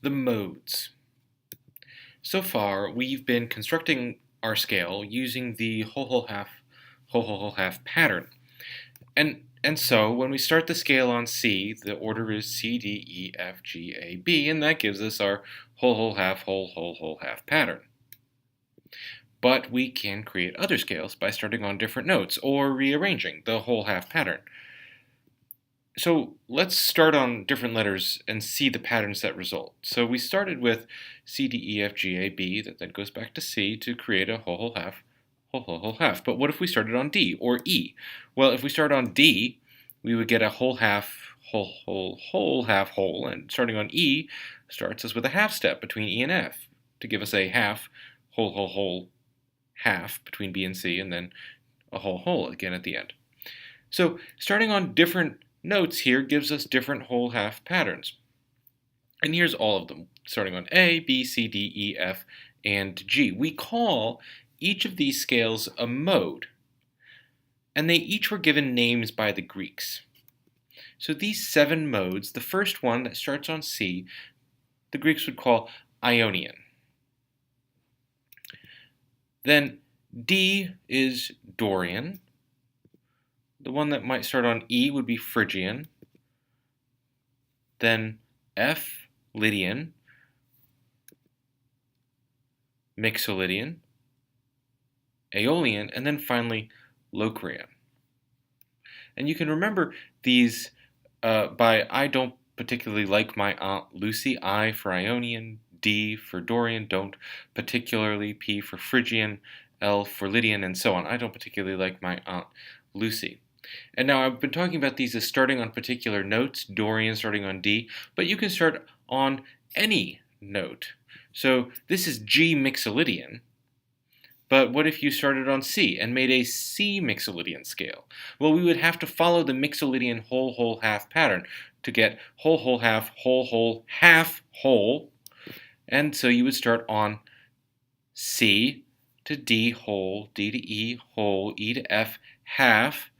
The modes. So far, we've been constructing our scale using the whole whole half whole whole whole half pattern. And so when we start the scale on C, the order is C, D, E, F, G, A, B, and that gives us our whole whole half whole whole whole half pattern. But we can create other scales by starting on different notes or rearranging the whole half pattern. So let's start on different letters and see the patterns that result. So we started with C, D, E, F, G, A, B, that then goes back to C to create a whole whole half, whole whole whole half. But what if we started on D or E? Well, if we start on D, we would get a whole half, whole whole whole half whole, and starting on E starts us with a half step between E and F to give us a half, whole whole whole half between B and C, and then a whole whole again at the end. So starting on different notes here gives us different whole half patterns. And here's all of them, starting on A, B, C, D, E, F, and G. We call each of these scales a mode, and they each were given names by the Greeks. So these 7 modes, the first one that starts on C, the Greeks would call Ionian. Then D is Dorian. The one that might start on E would be Phrygian. Then F, Lydian. Mixolydian. Aeolian, and then finally Locrian. And you can remember these by I don't particularly like my Aunt Lucy, I for Ionian, D for Dorian, don't particularly, P for Phrygian, L for Lydian, and so on. I don't particularly like my Aunt Lucy. And now I've been talking about these as starting on particular notes, Dorian starting on D, but you can start on any note. So this is G Mixolydian, but what if you started on C and made a C Mixolydian scale? Well, we would have to follow the Mixolydian whole whole half pattern to get whole whole half half whole, and so you would start on C to D whole, D to E whole, E to F half,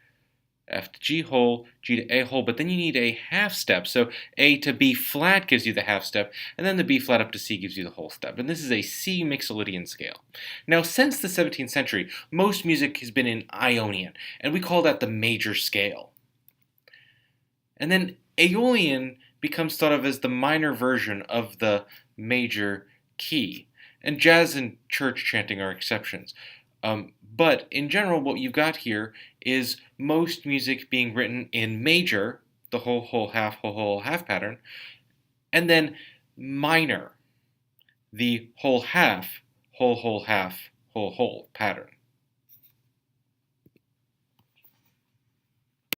F to G whole, G to A whole, but then you need a half step. So A to B flat gives you the half step, and then the B flat up to C gives you the whole step. And this is a C Mixolydian scale. Now, since the 17th century, most music has been in Ionian, and we call that the major scale. And then Aeolian becomes thought of as the minor version of the major key. And jazz and church chanting are exceptions. But in general, what you've got here is most music being written in major, the whole whole half pattern, and then minor, the whole half, whole half, whole pattern.